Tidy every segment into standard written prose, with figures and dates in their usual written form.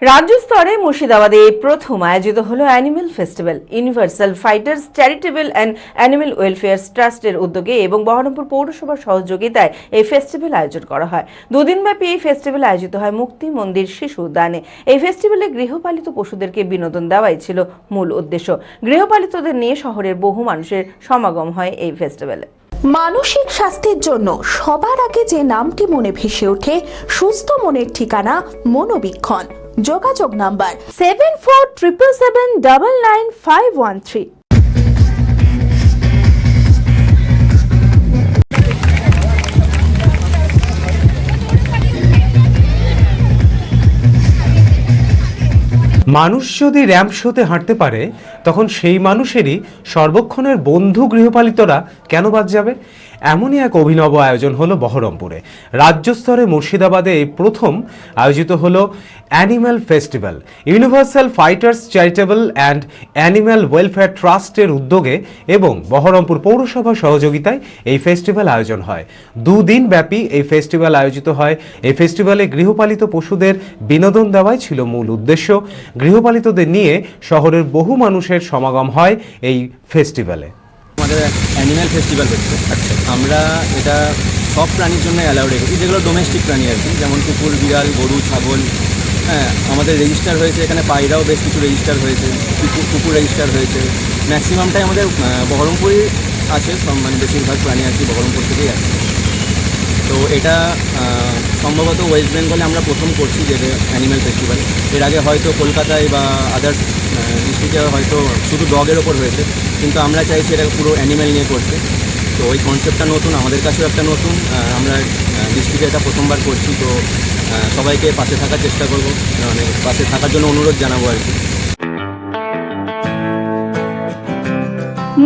রাজ্য স্তরে মুর্শিদাবাদে প্রথম আয়োজিত হলো animal festival. Universal fighters charitable and animal welfare ট্রাস্টের উদ্যোগে এবং বহরমপুর পৌরসভার সহযোগিতায় এই ফেস্টিভ্যাল আয়োজন করা হয়। দুদিনব্যাপী এই ফেস্টিভ্যাল আয়োজিত হয় মুক্তি মন্দির শিশু উদ্যানে। এই ফেস্টিভ্যালে গৃহপালিত পশুদেরকে বিনোদন দেওয়াই ছিল মূল উদ্দেশ্য। গৃহপালিতদের নিয়ে শহরের বহু মানুষের সমাগম হয় এই ফেস্টিভ্যালে। মানসিক স্বাস্থ্যের জন্য সবার আগে যে নামটি মনে ভেসে ওঠে, সুস্থ মনের ঠিকানা মনোবীক্ষণ। যোগাযোগ নাম্বার 7477799513। মানুষ যদি র্যাম্প শোতে হাঁটতে পারে, তখন সেই মানুষেরই সর্বক্ষণের বন্ধু গৃহপালিতরা কেন বাদ যাবে? এমনই এক অভিনব আয়োজন হলো বহরমপুরে। রাজ্য স্তরে মুর্শিদাবাদে এই প্রথম আয়োজিত হলো animal festival. Universal fighters charitable and animal welfare ট্রাস্টের উদ্যোগে এবং বহরমপুর পৌরসভার সহযোগিতায় এই ফেস্টিভ্যাল আয়োজন হয়। দুদিন ব্যাপী এই ফেস্টিভ্যাল আয়োজিত হয়। এই ফেস্টিভ্যালে গৃহপালিত পশুদের বিনোদন দেওয়াই ছিল মূল উদ্দেশ্য। গৃহপালিতদের নিয়ে শহরের বহু মানুষের সমাগম হয় এই ফেস্টিভ্যালে। আমাদের অ্যানিম্যাল ফেস্টিভ্যাল হচ্ছে। আচ্ছা, আমরা এটা সব প্রাণীর জন্য অ্যালাউ রেখেছি, যেগুলো ডোমেস্টিক প্রাণী আর কি, যেমন কুকুর, বিড়াল, গরু, ছাগল। হ্যাঁ, আমাদের রেজিস্টার হয়েছে এখানে, পায়রাও বেশ কিছু রেজিস্টার হয়েছে, কুকুর রেজিস্টার হয়েছে। ম্যাক্সিমামটাই আমাদের বহরমপুরই আছে, মানে বেশিরভাগ প্রাণী আর কি বহরমপুর থেকেই আছে। তো এটা সম্ভবত ওয়েস্ট বেঙ্গলে আমরা প্রথম করছি যে অ্যানিম্যাল ফেস্টিভ্যাল। এর আগে হয়তো কলকাতায় বা আদার্স ডিস্ট্রিক্টে হয়তো শুধু ডগের ওপর হয়েছে, কিন্তু আমরা চাইছি এটা পুরো অ্যানিম্যাল নিয়ে করতে। তো ওই কনসেপ্টটা নতুন, আমাদের কাছেও একটা নতুন। আমরা ডিস্ট্রিক্টে এটা প্রথমবার করছি। তো সবাইকে পাশে থাকার চেষ্টা করবো, মানে পাশে থাকার জন্য অনুরোধ জানাবো আর কি।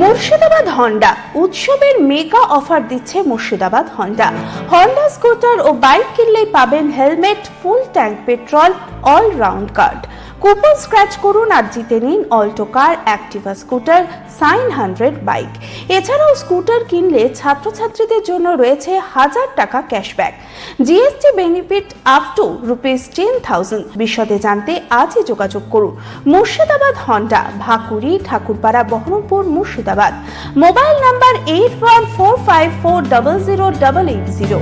মুর্শিদাবাদ হন্ডা উৎসবের মেগা অফার দিচ্ছে মুর্শিদাবাদ হন্ডা। হন্ডা স্কুটার ও বাইক কিনলেই পাবেন helmet, full tank petrol, all round card. Coupon scratch করুন আর জিতে নিন Alto car, Activa scooter, Shine 100 bike. এছাড়াও স্কুটার কিনলে ছাত্রছাত্রীদের জন্য রয়েছে 1000 টাকা cashback, GST benefit up to ₹10,000। বিশদে জানতে আজই যোগাযোগ করুন। Murshidabad Honda, Bhakuri, Thakurpara, Baharampur, Murshidabad. Mobile number 8145400880।